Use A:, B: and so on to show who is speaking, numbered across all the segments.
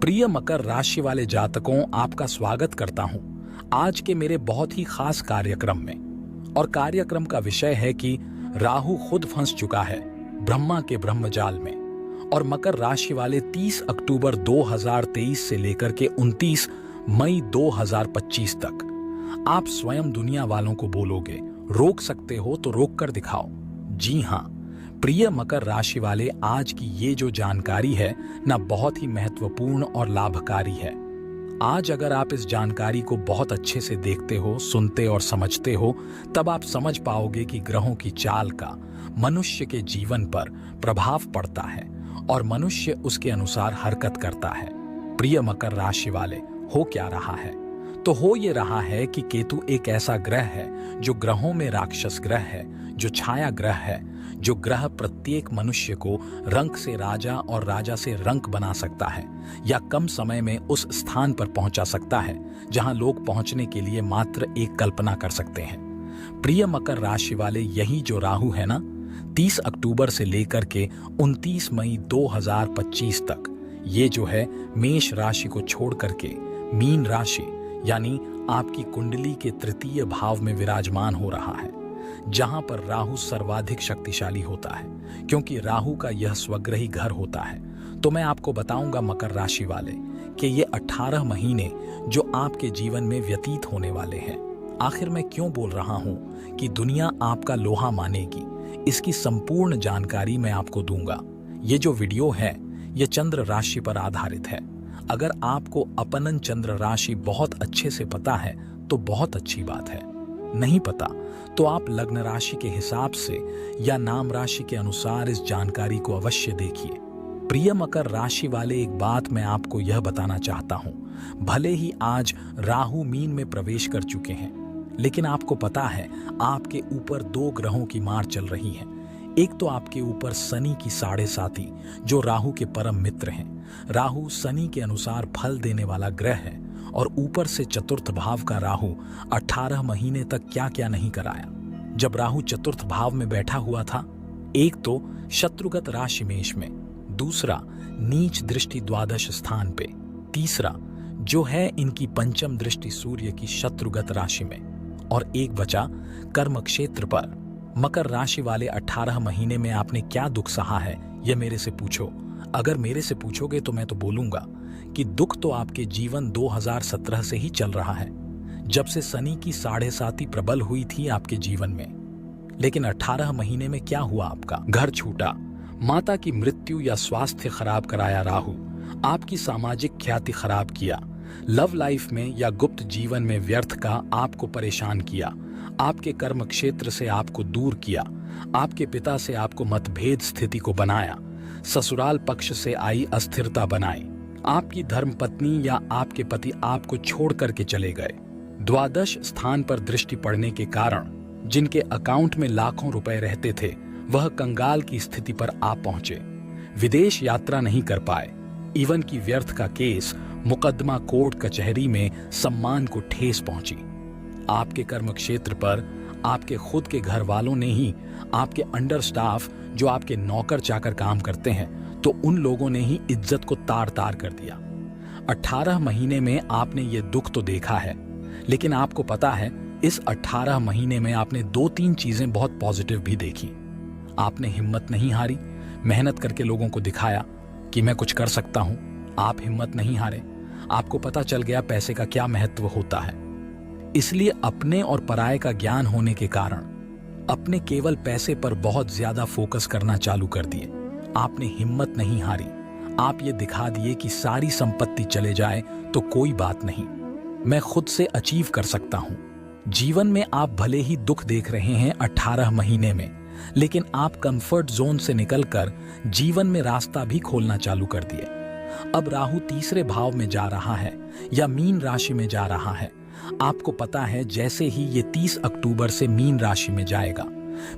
A: प्रिय मकर राशि वाले जातकों, आपका स्वागत करता हूं आज के मेरे बहुत ही खास कार्यक्रम में। और कार्यक्रम का विषय है कि राहु खुद फंस चुका है ब्रह्मा के ब्रह्मजाल में। और मकर राशि वाले 30 अक्टूबर 2023 से लेकर के 29 मई 2025 तक आप स्वयं दुनिया वालों को बोलोगे, रोक सकते हो तो रोक कर दिखाओ। जी हाँ, प्रिय मकर राशि वाले, आज की ये जो जानकारी है ना, बहुत ही महत्वपूर्ण और लाभकारी है। आज अगर आप इस जानकारी को बहुत अच्छे से देखते हो, सुनते और समझते हो, तब आप समझ पाओगे कि ग्रहों की चाल का मनुष्य के जीवन पर प्रभाव पड़ता है और मनुष्य उसके अनुसार हरकत करता है। प्रिय मकर राशि वाले, हो क्या रहा है? तो हो ये रहा है कि केतु एक ऐसा ग्रह है जो ग्रहों में राक्षस ग्रह है, जो छाया ग्रह है, जो ग्रह प्रत्येक मनुष्य को रंक से राजा और राजा से रंक बना सकता है या कम समय में उस स्थान पर पहुंचा सकता है जहां लोग पहुंचने के लिए मात्र एक कल्पना कर सकते हैं। प्रिय मकर राशि वाले, यही जो राहु है ना, 30 अक्टूबर से लेकर के 29 मई 2025 तक ये जो है मेष राशि को छोड़ करके मीन राशि यानी आपकी कुंडली के तृतीय भाव में विराजमान हो रहा है, जहां पर राहु सर्वाधिक शक्तिशाली होता है, क्योंकि राहु का यह स्वग्रही घर होता है। तो मैं आपको बताऊंगा मकर राशि वाले कि ये 18 महीने जो आपके जीवन में व्यतीत होने वाले हैं, आखिर मैं क्यों बोल रहा हूं कि दुनिया आपका लोहा मानेगी, इसकी संपूर्ण जानकारी मैं आपको दूंगा। ये जो वीडियो है ये चंद्र राशि पर आधारित है। अगर आपको अपनन चंद्र राशि बहुत अच्छे से पता है तो बहुत अच्छी बात है, नहीं पता तो आप लग्न राशि के हिसाब से या नाम राशि के अनुसार इस जानकारी को अवश्य देखिए। प्रिय मकर राशि वाले, एक बात मैं आपको यह बताना चाहता हूं, भले ही आज राहु मीन में प्रवेश कर चुके हैं, लेकिन आपको पता है आपके ऊपर दो ग्रहों की मार चल रही है। एक तो आपके ऊपर शनि की साढ़े साती, जो राहु के परम मित्र हैं। राहु शनि के अनुसार फल देने वाला ग्रह है और ऊपर से चतुर्थ भाव का राहु 18 महीने तक क्या क्या नहीं कराया। जब राहु चतुर्थ भाव में बैठा हुआ था, एक तो शत्रुगत राशि मेष में, दूसरा नीच दृष्टि द्वादश स्थान पे, तीसरा जो है इनकी पंचम दृष्टि सूर्य की शत्रुगत राशि में, और एक बचा कर्म क्षेत्र पर। मकर राशि वाले, 18 महीने में आपने क्या दुख सहा है यह मेरे से पूछो। अगर मेरे से पूछोगे तो मैं तो बोलूंगा कि दुख तो आपके जीवन 2017 से ही चल रहा है, जब से शनि की साढ़े साती प्रबल हुई थी आपके जीवन में। लेकिन 18 महीने में क्या हुआ? आपका घर छूटा, माता की मृत्यु या स्वास्थ्य खराब कराया राहु, आपकी सामाजिक ख्याति खराब किया, लव लाइफ में या गुप्त जीवन में व्यर्थ का आपको परेशान किया, आपके कर्म क्षेत्र से आपको दूर किया, आपके पिता से आपको मतभेद स्थिति को बनाया, ससुराल पक्ष से आई अस्थिरता बनाई, आपकी धर्मपत्नी या आपके पति आपको छोड़ करके चले गए। द्वादश स्थान पर दृष्टि पड़ने के कारण जिनके अकाउंट में लाखों रुपए रहते थे, वह कंगाल की स्थिति पर आप पहुंचे। विदेश यात्रा नहीं कर पाए, इवन की व्यर्थ का केस मुकदमा कोर्ट कचहरी में सम्मान को ठेस पहुंची। आपके कर्म क्षेत्र पर आपके खुद के घर वालों ने ही, आपके अंडर स्टाफ जो आपके नौकर चाकर काम करते हैं, तो उन लोगों ने ही इज्जत को तार तार कर दिया। 18 महीने में आपने ये दुख तो देखा है, लेकिन आपको पता है इस 18 महीने में आपने 2-3 चीजें बहुत पॉजिटिव भी देखी। आपने हिम्मत नहीं हारी, मेहनत करके लोगों को दिखाया कि मैं कुछ कर सकता हूं। आप हिम्मत नहीं हारे, आपको पता चल गया पैसे का क्या महत्व होता है। इसलिए अपने और पराये का ज्ञान होने के कारण अपने केवल पैसे पर बहुत ज्यादा फोकस करना चालू कर दिए। आपने हिम्मत नहीं हारी, आप ये दिखा दिए कि सारी संपत्ति चले जाए तो कोई बात नहीं, मैं खुद से अचीव कर सकता हूं। जीवन में आप भले ही दुख देख रहे हैं 18 महीने में, लेकिन आप कंफर्ट जोन से निकलकर जीवन में रास्ता भी खोलना चालू कर दिए। अब राहु तीसरे भाव में जा रहा है या मीन राशि में जा रहा है। आपको पता है जैसे ही ये 30 अक्टूबर से मीन राशि में जाएगा,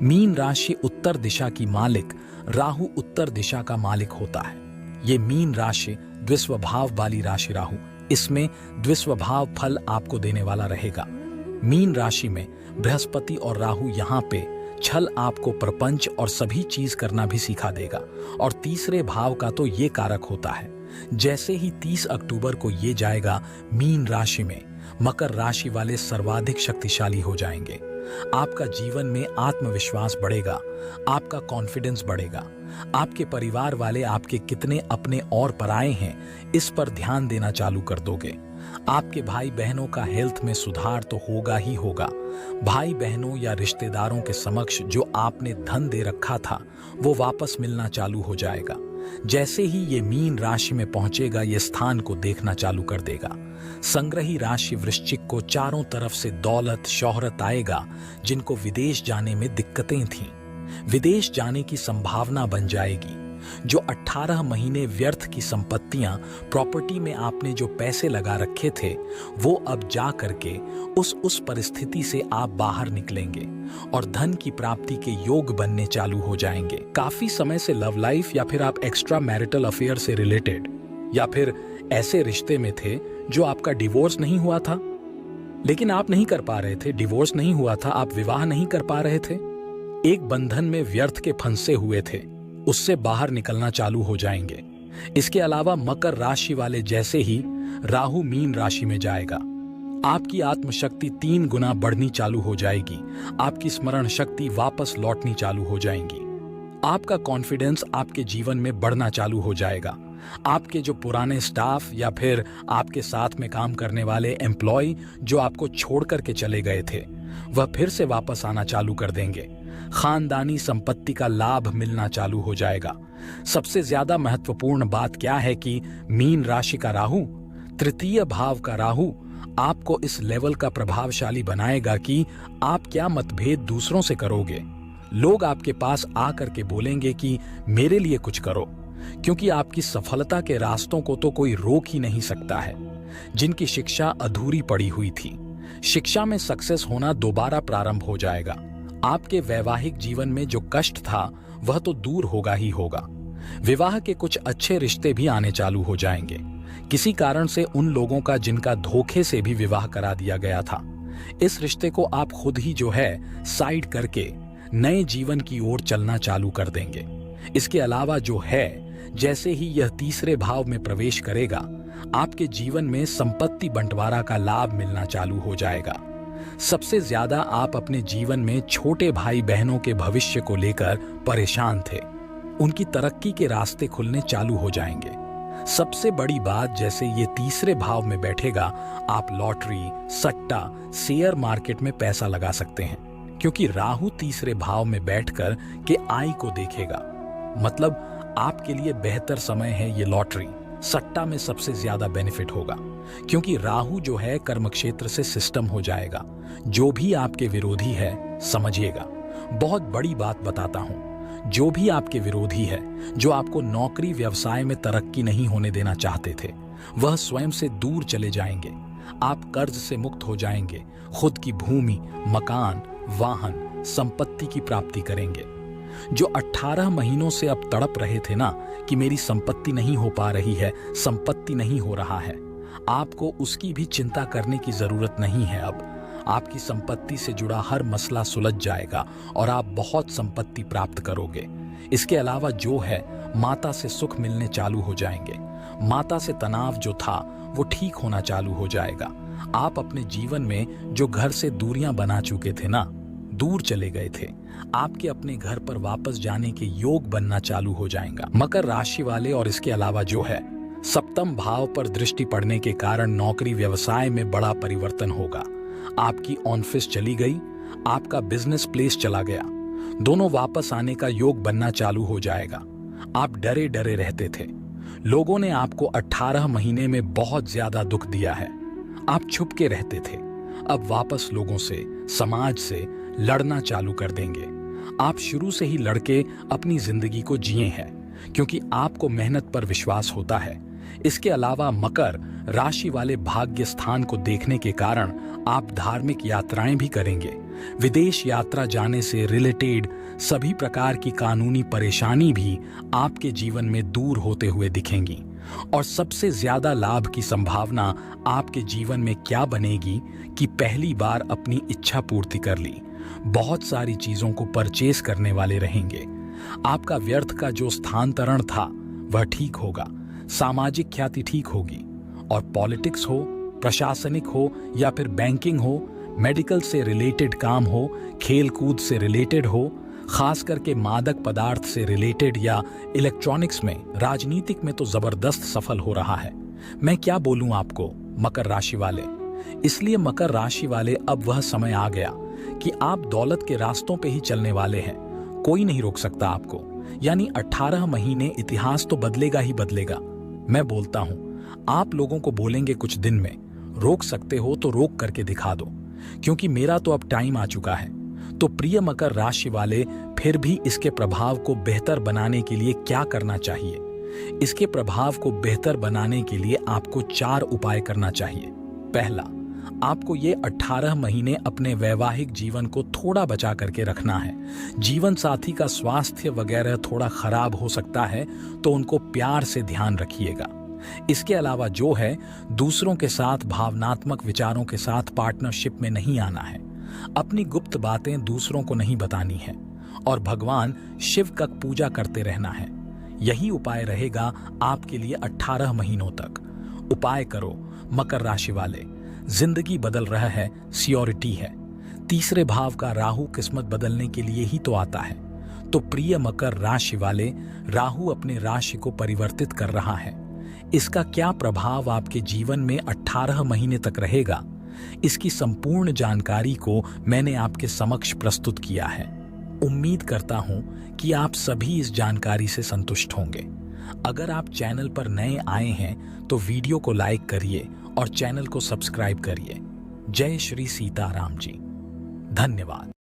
A: मीन राशि उत्तर दिशा की मालिक, राहु उत्तर दिशा का मालिक होता है। ये मीन राशि द्विस्वभाव वाली राशि राहु, इसमें द्विस्वभाव फल आपको देने वाला रहेगा। मीन राशि में बृहस्पति और राहु यहाँ पे छल आपको प्रपंच और सभी चीज करना भी सिखा देगा। और तीसरे भाव का तो ये कारक होता है जैसे ही 30 अक्टूबर को ये जाएगा मीन राशि में, मकर राशि वाले सर्वाधिक शक्तिशाली हो जाएंगे। आपका जीवन में आत्मविश्वास बढ़ेगा, आपका कॉन्फिडेंस बढ़ेगा। आपके परिवार वाले आपके कितने अपने और पराए हैं इस पर ध्यान देना चालू कर दोगे। आपके भाई बहनों का हेल्थ में सुधार तो होगा ही होगा। भाई बहनों या रिश्तेदारों के समक्ष जो आपने धन दे रखा था वो वापस मिलना चालू हो जाएगा। जैसे ही ये मीन राशि में पहुंचेगा ये स्थान को देखना चालू कर देगा। संग्रही राशि वृश्चिक को चारों तरफ से दौलत शोहरत आएगा। जिनको विदेश जाने में दिक्कतें थीं, विदेश जाने की संभावना बन जाएगी। जो 18 महीने व्यर्थ की संपत्तियां, प्रॉपर्टी में आपने जो पैसे लगा रखे थे वो अब जा करके उस परिस्थिति से आप बाहर निकलेंगे और धन की प्राप्ति के योग बनने चालू हो जाएंगे। काफी समय से लव लाइफ या फिर आप एक्स्ट्रा मैरिटल अफेयर से रिलेटेड या फिर ऐसे रिश्ते में थे जो आपका डिवोर्स नहीं हुआ था, लेकिन आप नहीं कर पा रहे थे। डिवोर्स नहीं हुआ था, आप विवाह नहीं कर पा रहे थे, एक बंधन में व्यर्थ के फंसे हुए थे, उससे बाहर निकलना चालू हो जाएंगे। इसके अलावा मकर राशि वाले जैसे ही राहु मीन राशि में जाएगा, आपकी आत्मशक्ति 3 गुना बढ़नी चालू हो जाएगी। आपकी स्मरण शक्ति वापस लौटनी चालू हो जाएंगी। आपका कॉन्फिडेंस आपके जीवन में बढ़ना चालू हो जाएगा। आपके जो पुराने स्टाफ या फिर आपके साथ में काम करने वाले एम्प्लॉय जो आपको छोड़ करके चले गए थे वह फिर से वापस आना चालू कर देंगे। खानदानी संपत्ति का लाभ मिलना चालू हो जाएगा। सबसे ज्यादा महत्वपूर्ण बात क्या है कि मीन राशि का राहु, तृतीय भाव का राहु आपको इस लेवल का प्रभावशाली बनाएगा कि आप क्या मतभेद दूसरों से करोगे। लोग आपके पास आकर के बोलेंगे कि मेरे लिए कुछ करो, क्योंकि आपकी सफलता के रास्तों को तो कोई रोक ही नहीं सकता है। जिनकी शिक्षा अधूरी पड़ी हुई थी, शिक्षा में सक्सेस होना दोबारा प्रारंभ हो जाएगा। आपके वैवाहिक जीवन में जो कष्ट था वह तो दूर होगा ही होगा। विवाह के कुछ अच्छे रिश्ते भी आने चालू हो जाएंगे। किसी कारण से उन लोगों का जिनका धोखे से भी विवाह करा दिया गया था, इस रिश्ते को आप खुद ही जो है साइड करके नए जीवन की ओर चलना चालू कर देंगे। इसके अलावा जो है, जैसे ही यह तीसरे भाव में प्रवेश करेगा, आपके जीवन में संपत्ति बंटवारा का लाभ मिलना चालू हो जाएगा। सबसे ज्यादा आप अपने जीवन में छोटे भाई बहनों के भविष्य को लेकर परेशान थे। उनकी तरक्की के रास्ते खुलने चालू हो जाएंगे। सबसे बड़ी बात, जैसे ये तीसरे भाव में बैठेगा, आप लॉटरी, सट्टा, शेयर मार्केट में पैसा लगा सकते हैं, क्योंकि राहु तीसरे भाव में बैठकर के आय को देखेगा। मतलब आपके लिए बेहतर समय है। ये लॉटरी सट्टा में सबसे ज्यादा बेनिफिट होगा, क्योंकि राहु जो है कर्म क्षेत्र से सिस्टम हो जाएगा। जो भी आपके विरोधी है, समझिएगा, बहुत बड़ी बात बताता हूं, जो भी आपके विरोधी है, जो आपको नौकरी व्यवसाय में तरक्की नहीं होने देना चाहते थे, वह स्वयं से दूर चले जाएंगे। आप कर्ज से मुक्त हो जाएंगे। खुद की भूमि, मकान, वाहन, संपत्ति की प्राप्ति करेंगे। जो 18 महीनों से अब तड़प रहे थे ना कि मेरी संपत्ति नहीं हो पा रही है, संपत्ति नहीं हो रहा है, आपको उसकी भी चिंता करने की जरूरत नहीं है। अब आपकी संपत्ति से जुड़ा हर मसला सुलझ जाएगा और आप बहुत संपत्ति प्राप्त करोगे। इसके अलावा जो है, माता से सुख मिलने चालू हो जाएंगे। माता से तनाव जो था वो ठीक होना चालू हो जाएगा। आप अपने जीवन में जो घर से दूरियां बना चुके थे ना, दूर चले गए थे, आपके अपने घर पर वापस जाने के योग बनना चालू हो जाएगा। मकर राशि वाले और इसके अलावा जो है, सप्तम भाव पर दृष्टि पड़ने के कारण नौकरी व्यवसाय में बड़ा परिवर्तन होगा। आपकी ऑफिस चली गई, आपका बिजनेस प्लेस चला गया, दोनों वापस आने का योग बनना चालू हो जाएगा। आप डरे डरे रहते थे। लोगों ने आपको 18 महीने में बहुत ज्यादा दुख दिया है। आप छुप के रहते थे। अब वापस लोगों से, समाज से लड़ना चालू कर देंगे। आप शुरू से ही लड़के अपनी जिंदगी को जिए हैं, क्योंकि आपको मेहनत पर विश्वास होता है। इसके अलावा मकर राशि वाले भाग्य स्थान को देखने के कारण आप धार्मिक यात्राएं भी करेंगे। विदेश यात्रा जाने से रिलेटेड सभी प्रकार की कानूनी परेशानी भी आपके जीवन में दूर होते हुए दिखेंगी। और सबसे ज्यादा लाभ की संभावना आपके जीवन में क्या बनेगी कि पहली बार अपनी इच्छा पूर्ति कर ली। बहुत सारी चीजों को परचेस करने वाले रहेंगे। आपका व्यर्थ का जो स्थानांतरण था वह ठीक होगा। सामाजिक ख्याति ठीक होगी। और पॉलिटिक्स हो, प्रशासनिक हो या फिर बैंकिंग हो, मेडिकल से रिलेटेड काम हो, खेल कूद से रिलेटेड हो, खास करके मादक पदार्थ से रिलेटेड या इलेक्ट्रॉनिक्स में, राजनीतिक में तो जबरदस्त सफल हो रहा है। मैं क्या बोलूं आपको मकर राशि वाले। इसलिए मकर राशि वाले, अब वह समय आ गया कि आप दौलत के रास्तों पे ही चलने वाले हैं। कोई नहीं रोक सकता आपको। यानी 18 महीने इतिहास तो बदलेगा ही बदलेगा। मैं बोलता हूं, आप लोगों को बोलेंगे कुछ दिन में, रोक सकते हो तो रोक करके दिखा दो, क्योंकि मेरा तो अब टाइम आ चुका है। तो प्रिय मकर राशि वाले, फिर भी इसके प्रभाव को बेहतर बनाने के लिए क्या करना चाहिए? इसके प्रभाव को बेहतर बनाने के लिए आपको 4 उपाय करना चाहिए। पहला, आपको ये 18 महीने अपने वैवाहिक जीवन को थोड़ा बचा करके रखना है। जीवन साथी का स्वास्थ्य वगैरह थोड़ा खराब हो सकता है, तो उनको प्यार से ध्यान रखिएगा। इसके अलावा जो है, दूसरों के साथ भावनात्मक विचारों के साथ पार्टनरशिप में नहीं आना है। अपनी गुप्त बातें दूसरों को नहीं बतानी है और भगवान शिव का पूजा करते रहना है। यही उपाय रहेगा आपके लिए 18 महीनों तक। उपाय करो मकर राशि वाले। जिंदगी बदल रहा है, सियोरिटी है। तीसरे भाव का राहु किस्मत बदलने के लिए ही तो आता है। तो प्रिय मकर राशि वाले, राहु अपने राशि को परिवर्तित कर रहा है। इसका क्या प्रभाव आपके जीवन में 18 महीने तक रहेगा, इसकी संपूर्ण जानकारी को मैंने आपके समक्ष प्रस्तुत किया है। उम्मीद करता हूं कि आप सभी इस जानकारी से संतुष्ट होंगे। अगर आप चैनल पर नए आए हैं तो वीडियो को लाइक करिए और चैनल को सब्सक्राइब करिए। जय श्री सीताराम जी। धन्यवाद।